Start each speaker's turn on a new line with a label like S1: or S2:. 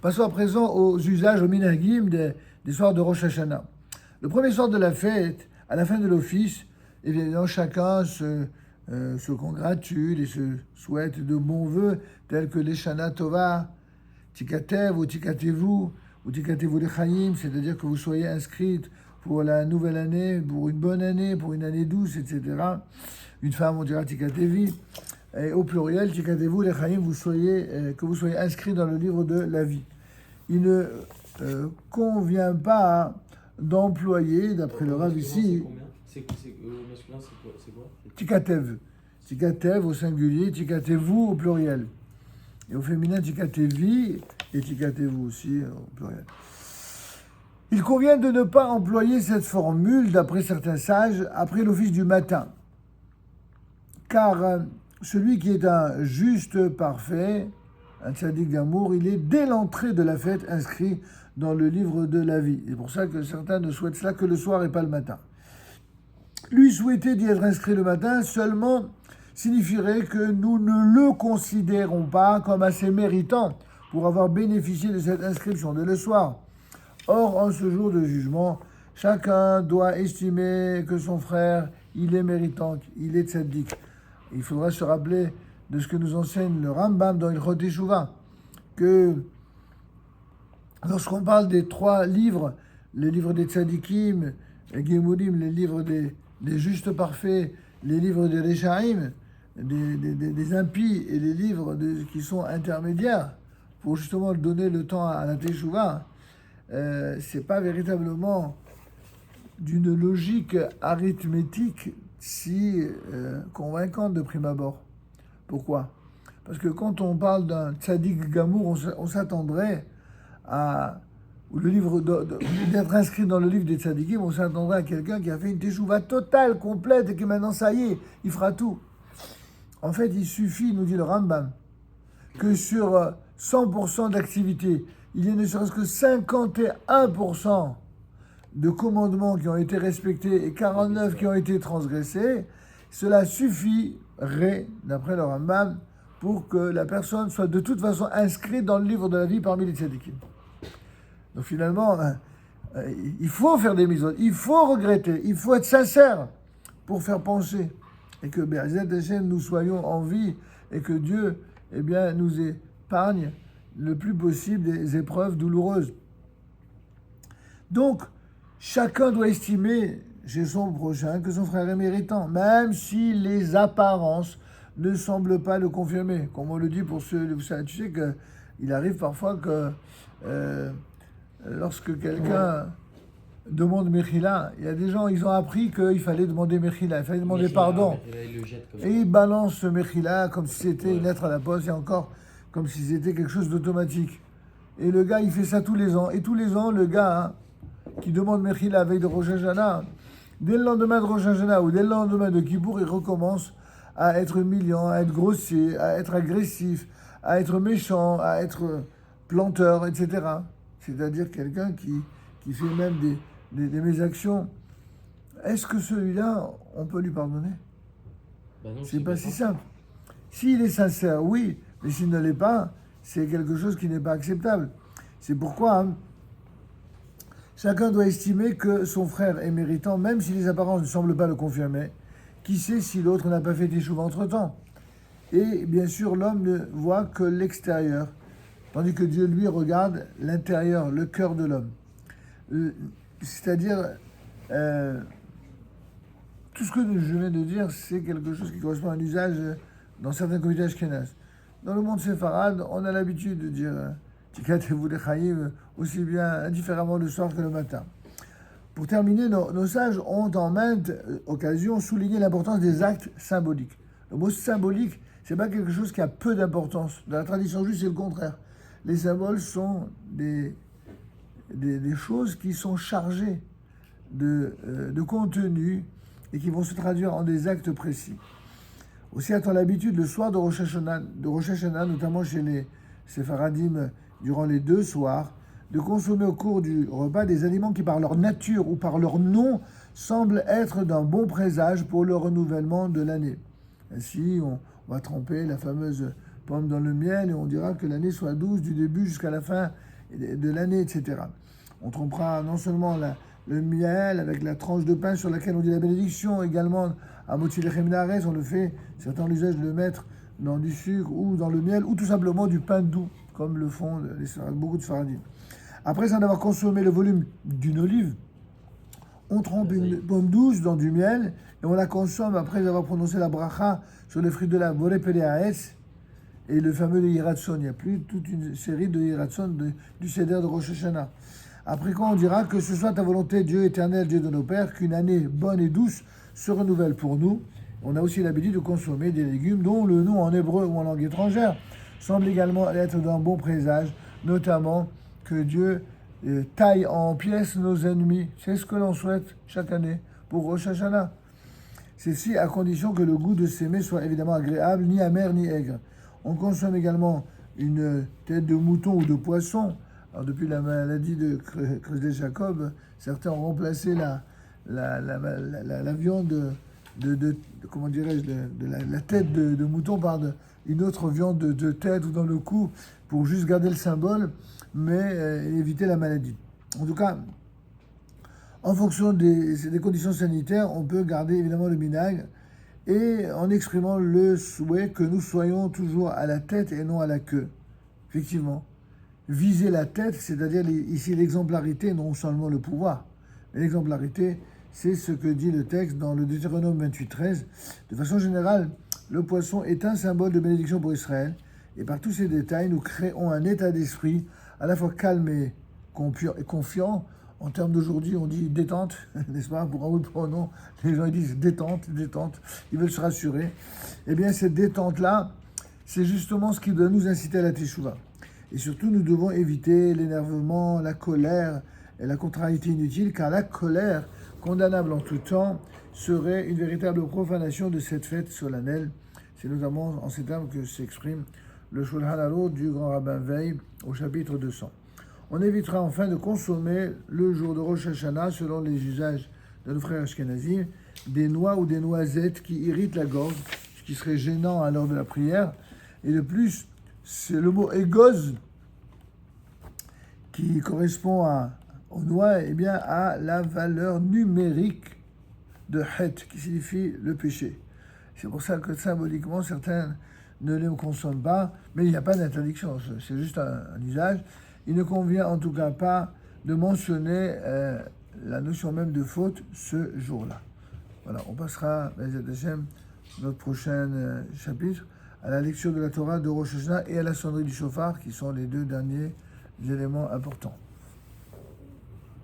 S1: Passons à présent aux usages, aux minhagim des soirs de Rosh Hashanah. Le premier soir de la fête, à la fin de l'office, évidemment, chacun se congratule et se souhaite de bons vœux, tels que les Shana Tova, Tikatev ou Tikatevu Lechaim, c'est-à-dire que vous soyez inscrite pour la nouvelle année, pour une bonne année, pour une année douce, etc. Une femme, on dira Tikatevi. Et au pluriel, Tikatevu Lechaim, que vous soyez inscrit dans le livre de la vie. Il ne convient pas d'employer, d'après le Rav ici,
S2: masculin, c'est quoi
S1: Tikatev. Tikatev au singulier, Tikatevu au pluriel. Et au féminin, Tikatevi et Tikatevu aussi au pluriel. Il convient de ne pas employer cette formule, d'après certains sages, après l'office du matin. Car celui qui est un juste parfait, un tzaddik d'amour, il est dès l'entrée de la fête inscrit dans le livre de la vie. C'est pour ça que certains ne souhaitent cela que le soir et pas le matin. Lui souhaiter d'y être inscrit le matin seulement signifierait que nous ne le considérons pas comme assez méritant pour avoir bénéficié de cette inscription dès le soir. Or, en ce jour de jugement, chacun doit estimer que son frère, il est méritant, il est tzaddik. Il faudra se rappeler de ce que nous enseigne le Rambam dans Ilchot Teshuvah, que lorsqu'on parle des 3 livres, les livres des tzaddikim, les gemurim, les livres des justes parfaits, les livres des rechaim, des impies, et les livres qui sont intermédiaires, pour justement donner le temps à la Teshuvah, c'est pas véritablement d'une logique arithmétique si convaincante de prime abord. Pourquoi ? Parce que quand on parle d'un tzaddik gamour, on s'attendrait à d'être inscrit dans le livre des tzaddikim, on s'attendrait à quelqu'un qui a fait une teshuva totale, complète, et qui maintenant, ça y est, il fera tout. En fait, il suffit, nous dit le Rambam, que sur 100% d'activité, il y ait ne serait-ce que 51% de commandements qui ont été respectés et 49 qui ont été transgressés. Cela suffirait, d'après le Rambam, pour que la personne soit de toute façon inscrite dans le livre de la vie parmi les tzaddikim. Donc finalement, il faut faire des mises, il faut regretter, il faut être sincère pour faire penser. Et que Be'ezrat Hashem, nous soyons en vie et que Dieu nous épargne le plus possible des épreuves douloureuses. Donc, chacun doit estimer chez son prochain que son frère est méritant, même si les apparences ne semblent pas le confirmer. Comme on le dit pour ceux, tu sais qu'il arrive parfois que lorsque quelqu'un demande Mechila, il y a des gens, ils ont appris qu'il fallait demander Mechila, il fallait demander pardon. Et ils balancent ce Mechila comme si c'était une lettre à la poste, et encore comme si c'était quelque chose d'automatique. Et le gars, il fait ça tous les ans. Et tous les ans, le gars qui demande Mechila la veille de Rosh Hashanah, dès le lendemain de Rosh Hashanah ou dès le lendemain de Kippour, il recommence à être humiliant, à être grossier, à être agressif, à être méchant, à être planteur, etc. C'est-à-dire quelqu'un qui fait même des mésactions. Est-ce que celui-là, on peut lui pardonner ?
S2: Non,
S1: c'est pas si simple. S'il est sincère, oui, mais s'il ne l'est pas, c'est quelque chose qui n'est pas acceptable. C'est pourquoi chacun doit estimer que son frère est méritant, même si les apparences ne semblent pas le confirmer. Qui sait si l'autre n'a pas fait teshuva entre-temps ? Et bien sûr, l'homme ne voit que l'extérieur, tandis que Dieu, lui, regarde l'intérieur, le cœur de l'homme. C'est-à-dire, tout ce que je viens de dire, c'est quelque chose qui correspond à un usage dans certains comités ashkénazes. Dans le monde séfarade, on a l'habitude de dire Tikatevu Lechaim aussi bien indifféremment le soir que le matin. Pour terminer, nos sages ont en maintes occasions souligné l'importance des actes symboliques. Le mot symbolique, c'est pas quelque chose qui a peu d'importance. Dans la tradition juive, c'est le contraire. Les symboles sont des choses qui sont chargées de contenu et qui vont se traduire en des actes précis. Aussi a-t-on l'habitude, le soir de Rosh Hashanah, notamment chez les Séfaradim, durant les 2 soirs, de consommer au cours du repas des aliments qui, par leur nature ou par leur nom, semblent être d'un bon présage pour le renouvellement de l'année. Ainsi, on va tremper la fameuse pomme dans le miel et on dira que l'année soit douce du début jusqu'à la fin de l'année, etc. On trempera non seulement le miel avec la tranche de pain sur laquelle on dit la bénédiction, également à Motzi Lechem Naaretz, on le fait, certains ont l'usage de le mettre dans du sucre ou dans le miel, ou tout simplement du pain doux, comme le font beaucoup de Sfaradim. Après en avoir consommé le volume d'une olive, on trempe une pomme douce dans du miel et on la consomme après avoir prononcé la bracha sur les fruits de la Boré Pele Haetz et le fameux de Yiratson. Il y a plus toute une série de Yiratson du Seder de Rosh Hashanah. Après quoi, on dira que ce soit ta volonté, Dieu éternel, Dieu de nos pères, qu'une année bonne et douce se renouvelle pour nous. On a aussi l'habitude de consommer des légumes dont le nom en hébreu ou en langue étrangère semble également être d'un bon présage, notamment que Dieu taille en pièces nos ennemis. C'est ce que l'on souhaite chaque année pour Rosh Hashanah. Ceci à condition que le goût de ces mets soit évidemment agréable, ni amer ni aigre. On consomme également une tête de mouton ou de poisson. Alors depuis la maladie de Creuset-Jacob, certains ont remplacé la viande comment dirais-je, la tête de mouton par une autre viande de tête ou dans le cou pour juste garder le symbole, mais éviter la maladie. En tout cas, en fonction des conditions sanitaires, on peut garder évidemment le minag et en exprimant le souhait que nous soyons toujours à la tête et non à la queue. Effectivement, viser la tête, c'est-à-dire ici l'exemplarité, non seulement le pouvoir, mais l'exemplarité, c'est ce que dit le texte dans le Deutéronome 28:13. De façon générale, le poisson est un symbole de bénédiction pour Israël. Et par tous ces détails, nous créons un état d'esprit à la fois calme et confiant. En termes d'aujourd'hui, on dit détente, n'est-ce pas? Pour un ou pour un non, les gens ils disent détente, ils veulent se rassurer. Eh bien, cette détente-là, c'est justement ce qui doit nous inciter à la teshuva. Et surtout, nous devons éviter l'énervement, la colère et la contrariété inutile, car la colère, condamnable en tout temps, serait une véritable profanation de cette fête solennelle. C'est notamment en ces termes que s'exprime le Shulchan Aruch du grand rabbin Veil au chapitre 200. On évitera enfin de consommer le jour de Rosh Hashanah, selon les usages de nos frères ashkénazim, des noix ou des noisettes qui irritent la gorge, ce qui serait gênant à l'heure de la prière. Et de plus, c'est le mot égoz qui correspond aux noix, eh bien, à la valeur numérique de het, qui signifie le péché. C'est pour ça que symboliquement, certains ne les consomment pas, mais il n'y a pas d'interdiction, c'est juste un usage. Il ne convient en tout cas pas de mentionner la notion même de faute ce jour-là. Voilà, on passera, notre prochain chapitre, à la lecture de la Torah de Rosh Hashanah et à la sonnerie du shofar, qui sont les deux derniers éléments importants.